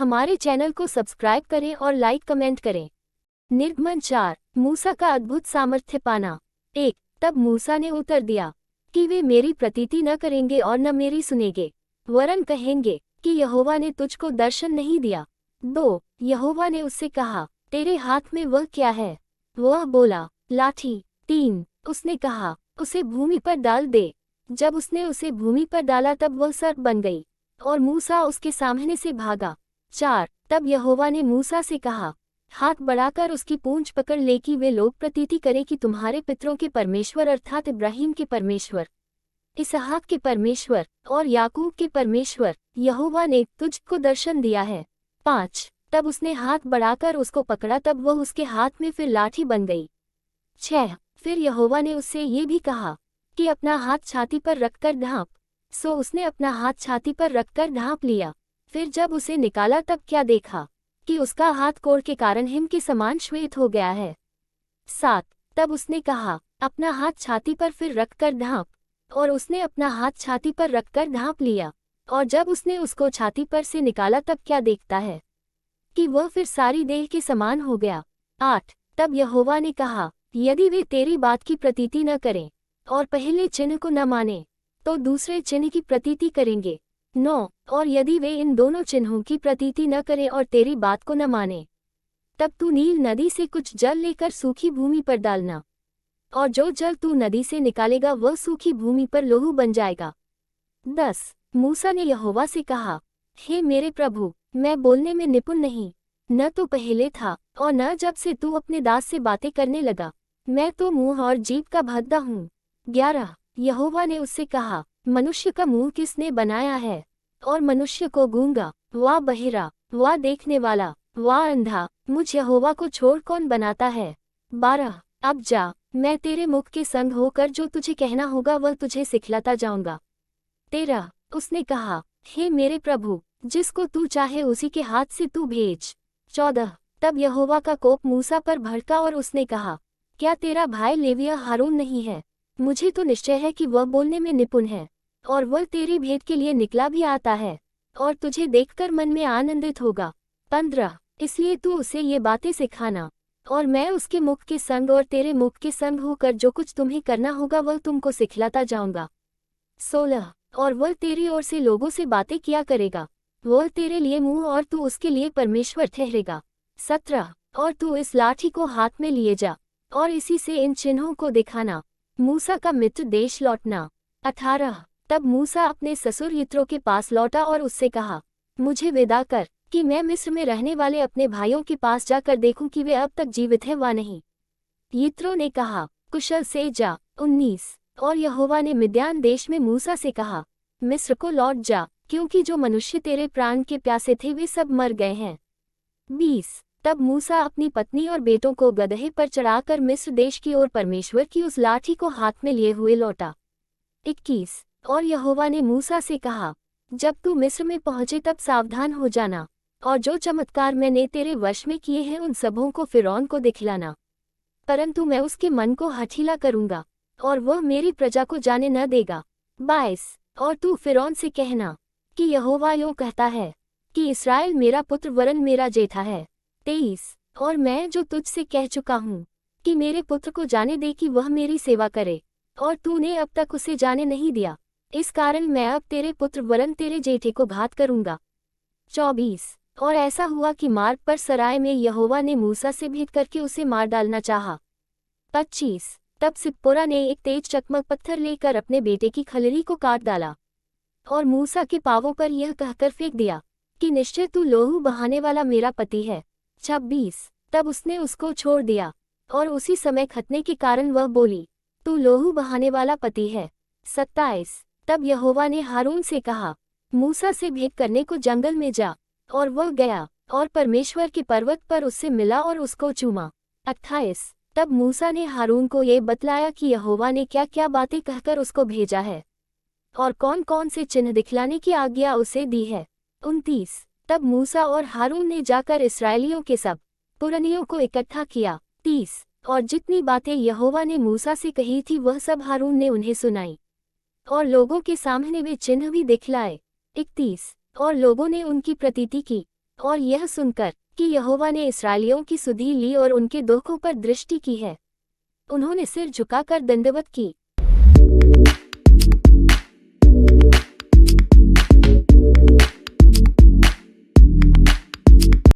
हमारे चैनल को सब्सक्राइब करें और लाइक कमेंट करें। निर्गमन 4, मूसा का अद्भुत सामर्थ्य पाना। 1। तब मूसा ने उत्तर दिया कि वे मेरी प्रतीति न करेंगे और न मेरी सुनेंगे, वरन कहेंगे कि यहोवा ने तुझको दर्शन नहीं दिया। 2। यहोवा ने उससे कहा, तेरे हाथ में वह क्या है? वह बोला, लाठी। 3। उसने कहा, उसे भूमि पर डाल दे। जब उसने उसे भूमि पर डाला तब वह सर्प बन गई, और मूसा उसके सामने से भागा। 4। तब यहोवा ने मूसा से कहा, हाथ बढ़ाकर उसकी पूंछ पकड़ ले कि वे लोग प्रतीति करें कि तुम्हारे पितरों के परमेश्वर अर्थात इब्राहिम के परमेश्वर, इसहाक के परमेश्वर और याकूब के परमेश्वर यहोवा ने तुझको दर्शन दिया है। 5। तब उसने हाथ बढ़ाकर उसको पकड़ा, तब वह उसके हाथ में फिर लाठी बन गई। 6। फिर यहोवा ने उससे ये भी कहा कि अपना हाथ छाती पर रखकर ढांप। सो उसने अपना हाथ छाती पर रखकर ढांप लिया। फिर जब उसे निकाला तब क्या देखा कि उसका हाथ कोढ़ के कारण हिम के समान श्वेत हो गया है। 7। तब उसने कहा, अपना हाथ छाती पर फिर रखकर ढांप। और उसने अपना हाथ छाती पर रखकर ढांप लिया, और जब उसने उसको छाती पर से निकाला तब क्या देखता है कि वह फिर सारी देह के समान हो गया। 8। तब यहोवा ने कहा, यदि वे तेरी बात की प्रतीति न करें और पहले चिन्ह को न माने, तो दूसरे चिन्ह की प्रतीति करेंगे। 9। और यदि वे इन दोनों चिन्हों की प्रतीति न करें और तेरी बात को न माने, तब तू नील नदी से कुछ जल लेकर सूखी भूमि पर डालना, और जो जल तू नदी से निकालेगा वह सूखी भूमि पर लोहू बन जाएगा। 10। मूसा ने यहोवा से कहा, हे मेरे प्रभु, मैं बोलने में निपुण नहीं, न तो पहले था और न जब से तू अपने दास से बातें करने लगा। मैं तो मुंह और जीभ का भद्दा हूँ। 11। यहोवा ने उससे कहा, मनुष्य का मुंह किसने बनाया है, और मनुष्य को गूंगा वा बहिरा वा देखने वाला वा अंधा मुझ यहोवा को छोड़ कौन बनाता है। 12। अब जा, मैं तेरे मुख के संग होकर जो तुझे कहना होगा वह तुझे सिखलाता जाऊंगा। 13। उसने कहा, हे मेरे प्रभु, जिसको तू चाहे उसी के हाथ से तू भेज। 14। तब यहोवा का कोप मूसा पर भड़का और उसने कहा, क्या तेरा भाई लेविया हारून नहीं है? मुझे तो निश्चय है कि वह बोलने में निपुण है, और वह तेरी भेंट के लिए निकला भी आता है, और तुझे देखकर मन में आनंदित होगा। 15। इसलिए तू उसे ये बातें सिखाना, और मैं उसके मुख के संग और तेरे मुख के संग होकर जो कुछ तुम्हें करना होगा वह तुमको सिखलाता जाऊंगा। 16। और वह तेरी ओर से लोगों से बातें किया करेगा, वह तेरे लिए मुंह और तू उसके लिए परमेश्वर ठहरेगा। 17। और तू इस लाठी को हाथ में लिए जा, और इसी से इन चिन्हों को दिखाना। मूसा का मित्र देश लौटना। 18। तब मूसा अपने ससुर यित्रो के पास लौटा और उससे कहा, मुझे विदा कर कि मैं मिस्र में रहने वाले अपने भाइयों के पास जाकर देखूं कि वे अब तक जीवित हैं वा नहीं। यित्रो ने कहा, कुशल से जा। 19। और यहोवा ने मिद्यान देश में मूसा से कहा, मिस्र को लौट जा, क्योंकि जो मनुष्य तेरे प्राण के प्यासे थे वे सब मर गए हैं। 20। तब मूसा अपनी पत्नी और बेटों को गदहे पर चढ़ाकर मिस्र देश की ओर परमेश्वर की उस लाठी को हाथ में लिए हुए लौटा। 21। और यहोवा ने मूसा से कहा, जब तू मिस्र में पहुंचे तब सावधान हो जाना, और जो चमत्कार मैंने तेरे वश में किए हैं उन सबों को फिरौन को दिखलाना, परंतु मैं उसके मन को हठीला करूंगा, और वह मेरी प्रजा को जाने न देगा। 22। और तू फिरौन से कहना कि यहोवा यों कहता है कि इस्राएल मेरा पुत्र वरन मेरा जेठा है। 23। और मैं जो तुझसे कह चुका हूँ कि मेरे पुत्र को जाने दे कि वह मेरी सेवा करे, और तूने अब तक उसे जाने नहीं दिया, इस कारण मैं अब तेरे पुत्र वरन तेरे जेठे को घात करूंगा। 24। और ऐसा हुआ कि मार्ग पर सराय में यहोवा ने मूसा से भेंट करके उसे मार डालना चाहा। 25। तब सिप्पोरा ने एक तेज चकमक पत्थर लेकर अपने बेटे की खलरी को काट डाला, और मूसा के पांवों पर यह कहकर फेंक दिया कि निश्चय तू लोहू बहाने वाला मेरा पति है। 26। तब उसने उसको छोड़ दिया, और उसी समय खतने के कारण वह बोली, तू लोहू बहाने वाला पति है। 27। तब यहोवा ने हारून से कहा, मूसा से भेंट करने को जंगल में जा, और वह गया और परमेश्वर के पर्वत पर उससे मिला और उसको चूमा। 28। तब मूसा ने हारून को ये बतलाया कि यहोवा ने क्या क्या बातें कहकर उसको भेजा है, और कौन कौन से चिन्ह दिखलाने की आज्ञा उसे दी है। 29। तब मूसा और हारून ने जाकर इस्राएलियों के सब पुरनियों को इकट्ठा किया। 30। और जितनी बातें यहोवा ने मूसा से कही थी वह सब हारून ने उन्हें सुनाई, और लोगों के सामने वे चिन्ह भी दिखलाए। 31। और लोगों ने उनकी प्रतीति की, और यह सुनकर कि यहोवा ने इस्राएलियों की सुधि ली और उनके दुखों पर दृष्टि की है, उन्होंने सिर झुकाकर दंडवत की।